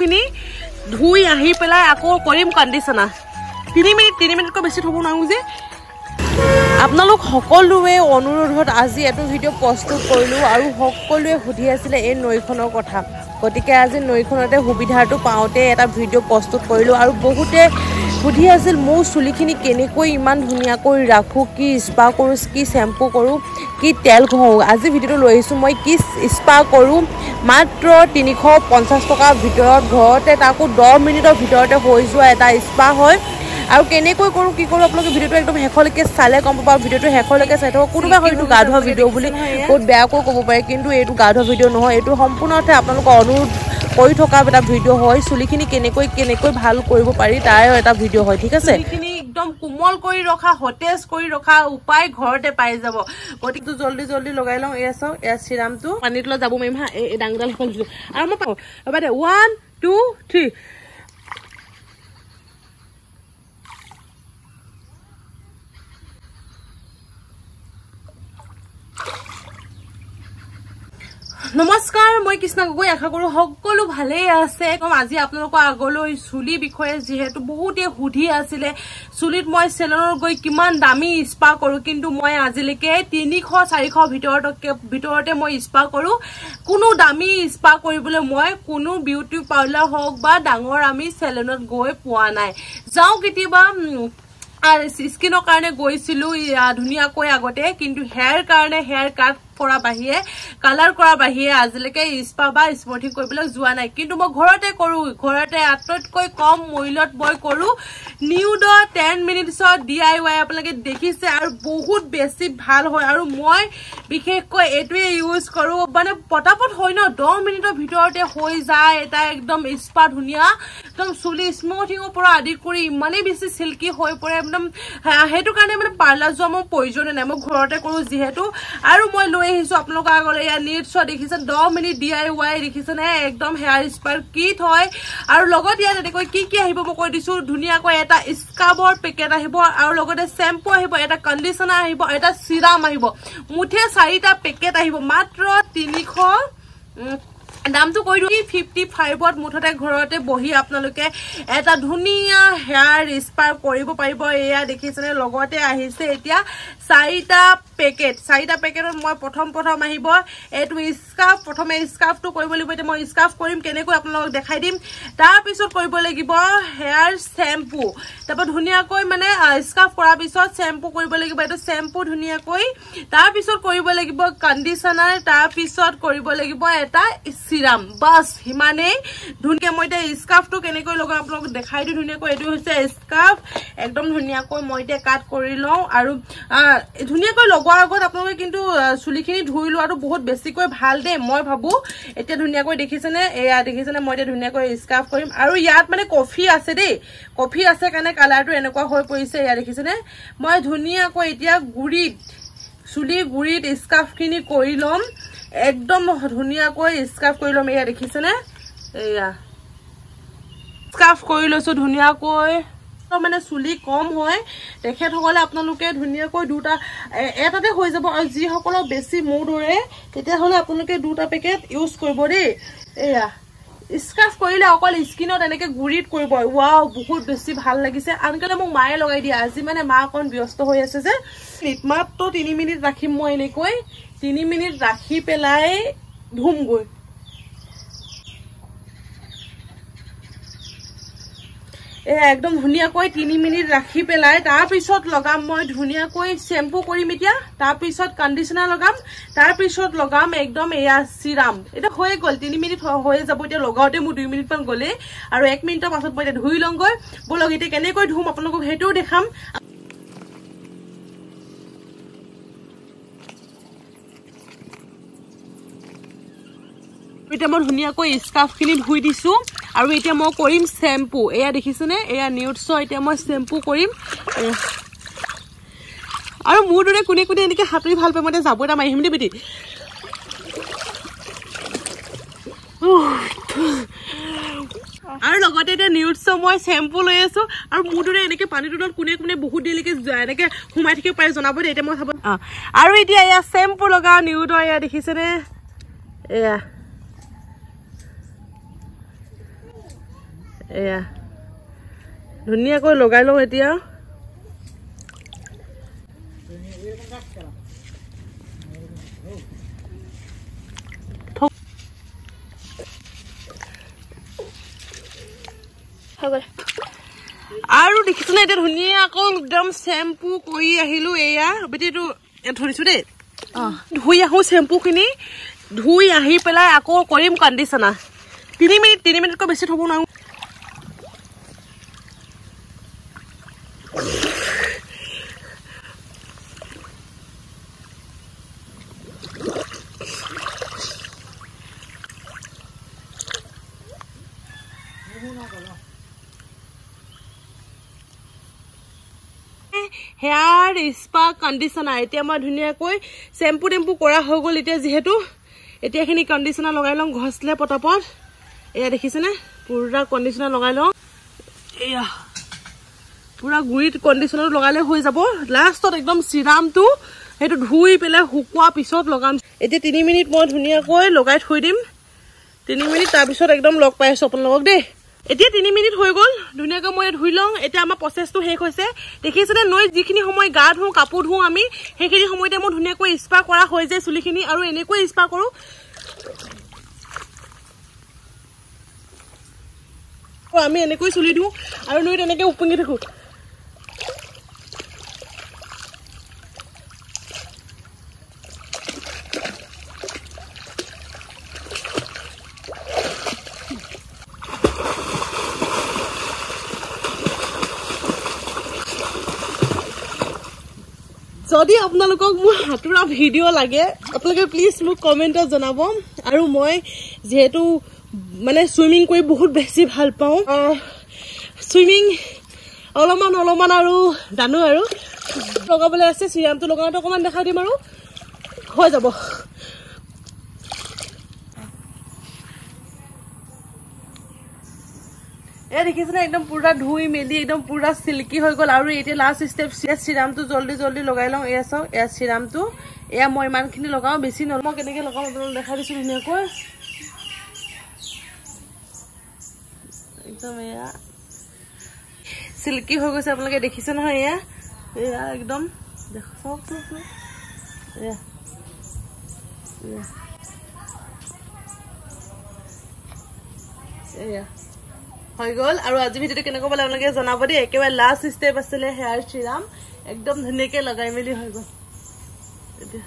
কাপোৰখিনি ধুই আহি পেলাই আকৌ কৰিম কণ্ডিশ্যনাৰ 3 মিনিটকৈ বেছি থ'ব নোৱাৰোঁ যে আপোনালোক সকলোৱে অনুৰোধত আজি এইটো ভিডিঅ' প্ৰস্তুত কৰিলোঁ আৰু সকলোৱে সুধি আছিলে এই নৈখনৰ কথা গতিকে আজি নৈখনতে সুবিধাটো পাওঁতে এটা ভিডিঅ' প্ৰস্তুত কৰিলোঁ আৰু বহুতে সুধি আছিল মোৰ চুলিখিনি কেনেকৈ ইমান ধুনীয়াকৈ ৰাখোঁ কি স্পা কৰোঁ কি শ্বেম্পু কৰোঁ কি তেল ঘঁহোঁ আজি ভিডিঅ'টো লৈ আহিছোঁ মই কি স্পা কৰোঁ মাত্ৰ 350 টকাৰ ভিতৰত ঘৰতে তাকো 10 মিনিটৰ ভিতৰতে হৈ যোৱা এটা স্পা হয় আৰু কেনেকৈ কৰোঁ কি কৰোঁ আপোনালোকে ভিডিঅ'টো একদম শেষলৈকে চালে গম পাব ভিডিঅ'টো শেষলৈকে চাই থাকক কোনোবা হয়তো গা ধোৱা ভিডিঅ' বুলি বহুত বেয়াকৈ ক'ব পাৰে কিন্তু এইটো গা ধোৱা ভিডিঅ' নহয় এইটো সম্পূৰ্ণতে আপোনালোকৰ অনুৰোধ কৰি থকা এটা ভিডিঅ' হয় চুলিখিনি কেনেকৈ ভাল কৰিব পাৰি তাৰ এটা ভিডিঅ' হয় ঠিক আছে চুলিখিনি একদম কোমল কৰি ৰখা সতেজ কৰি ৰখা উপায় ঘৰতে পাই যাব গতিকে জলদি লগাই লওঁ এয়া চাওক এয়া চিৰামটো পানীত লৈ যাব পাৰিম হা এই ডাঙৰডাল সেইখন দিছোঁ আৰু মই পাওঁ ৰ'বা দে 1 2 3 নমস্কাৰ মই কৃষ্ণা গগৈ আশা কৰোঁ সকলো ভালেই আছে আজি আপোনালোকৰ আগলৈ চুলি বিষয়ে যিহেতু বহুতে সুধি আছিলে চুলিত মই চেলনত গৈ কিমান দামী স্পা কৰোঁ কিন্তু মই আজিলৈকে 300-400 ভিতৰতে মই স্পা কৰোঁ কোনো দামী স্পা কৰিবলৈ মই কোনো বিউটি পাৰ্লাৰ হওক বা ডাঙৰ আমি চেলনত গৈ পোৱা নাই যাওঁ কেতিয়াবা আৰু স্কিনৰ কাৰণে গৈছিলোঁ ধুনীয়াকৈ আগতে কিন্তু হেয়াৰ কাৰণে হেয়াৰ কাট কৰা বাহিৰে কালাৰ কৰা বাহিৰে আজিলৈকে স্পা বা স্মুথিং কৰিবলৈ যোৱা নাই কিন্তু মই ঘৰতে কৰোঁ ঘৰতে আটাইতকৈ কম মূল্যত মই কৰোঁ নিউডৰ 10 মিনিটছত DIY আপোনালোকে দেখিছে আৰু বহুত বেছি ভাল হয় আৰু মই বিশেষকৈ এইটোৱে ইউজ কৰোঁ মানে পটাপট হয় ন 10 মিনিটৰ ভিতৰতে হৈ যায় এটা একদম স্পা ধুনীয়া একদম চুলি স্মুথিঙৰ পৰা আদি কৰি ইমানেই বেছি চিল্কি হৈ পৰে একদম সেইটো কাৰণে মানে পাৰ্লাৰ যোৱা মোৰ প্ৰয়োজন নাই মই ঘৰতে কৰোঁ যিহেতু আৰু মই লৈ আহিছোঁ আপোনালোকৰ আগলৈ ইয়াৰ নিটছ দেখিছে 10 মিনিট DIY দেখিছেনে একদম হেয়াৰ স্পাৰ কিট হয় আৰু লগত ইয়াত এনেকৈ কি আহিব মই কৈ দিছোঁ ধুনীয়াকৈ এটা স্ক্ৰাবৰ পেকেট আহিব আৰু লগতে শ্বেম্পু আহিব এটা কণ্ডিশ্যনাৰ আহিব এটা চিৰাম আহিব মুঠে 4টা পেকেট আহিব মাত্ৰ 300 দামটো কৈ দিওঁ 55ত মুঠতে ঘৰতে বহি আপোনালোকে এটা ধুনীয়া হেয়াৰ স্পা কৰিব পাৰিব এয়া দেখিছেনে লগতে আহিছে এতিয়া 4টা পেকেটত মই প্ৰথম আহিব এইটো স্কাৰ্ফ প্ৰথমে স্কাৰ্ফটো কৰিব লাগিব এতিয়া মই স্কাৰ্ফ কৰিম কেনেকৈ আপোনালোকক দেখাই দিম তাৰ পিছত কৰিব লাগিব হেয়াৰ শ্বেম্পু তাৰপৰা ধুনীয়াকৈ মানে স্কাৰ্ফ কৰাৰ পিছত শ্বেম্পু কৰিব লাগিব এইটো শ্বেম্পু ধুনীয়াকৈ তাৰ পিছত কৰিব লাগিব কণ্ডিশ্যনাৰ তাৰ পিছত কৰিব লাগিব এটা চিৰাম বাস হিমানেই ধুনীয়াকৈ মই এতিয়া স্কাৰ্ফটো কেনেকৈ লগাম আপোনালোকক দেখাই দিওঁ ধুনীয়াকৈ এইটো হৈছে স্কাৰ্ফ একদম ধুনীয়াকৈ মই এতিয়া কাট কৰি লওঁ আৰু ধুনীয়াকৈ লগোৱাৰ আগত আপোনালোকে কিন্তু চুলিখিনি ধুই লোৱাটো বহুত বেছিকৈ ভাল দেই মই ভাবোঁ এতিয়া ধুনীয়াকৈ দেখিছেনে এয়া দেখিছেনে মই এতিয়া ধুনীয়াকৈ স্কাৰ্ফ কৰিম আৰু ইয়াত মানে কফি আছে দেই কফি আছে কাৰণে কালাৰটো এনেকুৱা হৈ পৰিছে এয়া দেখিছেনে মই ধুনীয়াকৈ এতিয়া চুলি গুৰিত স্কাৰ্ফখিনি কৰি ল'ম একদম ধুনীয়াকৈ স্কাৰ্ফ কৰি ল'ম এয়া দেখিছেনে এয়া স্কাৰ্ফ কৰি লৈছোঁ ধুনীয়াকৈ মানে চুলি কম হয় তেখেতসকলে আপোনালোকে ধুনীয়াকৈ দুটা এটাতে হৈ যাব আৰু যিসকলৰ বেছি মূৰ ধৰে তেতিয়াহ'লে আপোনালোকে 2টা পেকেট ইউজ কৰিব দেই এয়া স্কাৰ্ফ কৰিলে অকল স্কিনত এনেকৈ গুৰিত কৰিব ৱাও বহুত বেছি ভাল লাগিছে আনকালে মোক মায়ে লগাই দিয়ে আজি মানে মা অকণ ব্যস্ত হৈ আছে যে মাত্ৰ 3 মিনিট ৰাখিম মই এনেকৈ 3 মিনিট ৰাখি পেলাই ধুমগৈ একদম ধুনীয়াকৈ 3 মিনিট ৰাখি পেলাই তাৰ পিছত লগাম মই ধুনীয়াকৈ শ্বেম্পু কৰিম এতিয়া তাৰ পিছত কণ্ডিশ্যনাৰ লগাম তাৰ পিছত লগাম একদম এয়া চিৰাম এটা হৈ গ'ল 3 মিনিট হৈ যাব এতিয়া লগাওঁতে মোৰ 2 মিনিটমান গ'লে আৰু 1 মিনিটৰ পাছত মই এতিয়া ধুই লওঁগৈ বলক এতিয়া কেনেকৈ ধুম আপোনালোকক সেইটোও দেখাম এতিয়া মই ধুনীয়াকৈ স্কাৰ্ফখিনি ধুই দিছোঁ আৰু এতিয়া মই কৰিম শ্বেম্পু এয়া দেখিছেনে এয়া নিউডছৰ এতিয়া মই শ্বেম্পু কৰিম আৰু মোৰ দৰে কোনে এনেকৈ সাঁতুৰি ভাল পায় মই এতিয়া যাব এটা মাৰি আহিম দেই বেটি আৰু লগতে এতিয়া নিউডছৰ মই শ্বেম্পু লৈ আছোঁ আৰু মোৰ দৰে এনেকৈ পানীটোত কোনে বহুত দেৰিলৈকে এনেকৈ সোমাই থাকিব পাৰে জনাব দেই এতিয়া মই চাব আৰু এতিয়া এয়া শ্বেম্পু লগাওঁ নিউডৰ এয়া দেখিছেনে এয়া এয়া ধুনীয়াকৈ লগাই লওঁ এতিয়া আৰু দেখিছনে এতিয়া ধুনীয়াকৈ একদম চেম্পু কৰি আহিলো এয়া বেটিটো ধৰিছো দেই ধুই আহো চেম্পুখিনি ধুই আহি পেলাই আকৌ কৰিম কণ্ডিচনাৰ 3 মিনিটকৈ বেছি থ'ব নোৱাৰো হেয়াৰ স্পা কণ্ডিচনাৰ এতিয়া মই ধুনীয়াকৈ চেম্পু টেম্পু কৰা হৈ গ'ল এতিয়া যিহেতু এতিয়াখিনি কণ্ডিচনাৰ লগাই লওঁ ঘছলে পটাপট এয়া দেখিছেনে পুৰা কণ্ডিচনাৰ লগাই লওঁ এয়া পুৰা গুৰিত কণ্ডিচনাৰ লগালে হৈ যাব লাষ্টত একদম চিৰামটো সেইটো ধুই পেলাই শুকোৱাৰ পিছত লগাম এতিয়া 3 মিনিট মই ধুনীয়াকৈ লগাই থৈ দিম 3 মিনিট তাৰপিছত একদম লগ পাই আছো আপোনালোকক দেই এতিয়া 3 মিনিট হৈ গ'ল ধুনীয়াকৈ মই ধুই লওঁ এতিয়া আমাৰ প্ৰচেছটো শেষ হৈছে দেখিছেনে নৈ যিখিনি সময় গা ধুওঁ কাপোৰ ধুওঁ আমি সেইখিনি সময়তে মই ধুনীয়াকৈ স্পা কৰা হৈ যায় চুলিখিনি আৰু এনেকৈ স্পা কৰোঁ আমি এনেকৈ চুলি দিওঁ আৰু নৈ তেনেকৈ উপঙি থাকোঁ যদি আপোনালোকক মোৰ হাতুৰা ভিডিঅ' লাগে আপোনালোকে প্লিজ মোক কমেণ্টত জনাব আৰু মই যেহেতু মানে সুইমিং কৰি বহুত বেছি ভাল পাওঁ সুইমিং অলপমান আৰু জানো আৰু লগাবলৈ আছে চিৰামটো লগাওঁতে অকণমান দেখাই দিম আৰু হৈ যাব এ দেখিছেনে একদম পুৰা ধুই মেলি একদম পুৰা সিল্কি হৈ গ'ল আৰু এতিয়া লাষ্ট ষ্টেপ চিৰামটো জলদি লগাই লওঁ এয়া চাওক এয়া চিৰামটো এয়া মই ইমানখিনি লগাওঁ বেছি নলওঁ মই কেনেকৈ লগাওঁ আপোনালোকক দেখাই দিছোঁ ধুনীয়াকৈ একদম এয়া সিল্কি হৈ গৈছে আপোনালোকে দেখিছে নহয় এয়া এয়া একদম চাওক এয়া এয়া হৈ গ'ল আৰু আজি ভিডিঅ'টো কেনেকুৱা পালে আপোনালোকে জনাব দেই একেবাৰে লাষ্ট ষ্টেপ আছিলে হেয়াৰ চিৰাম একদম ধুনীয়াকৈ লগাই মেলি হৈ গ'ল এতিয়া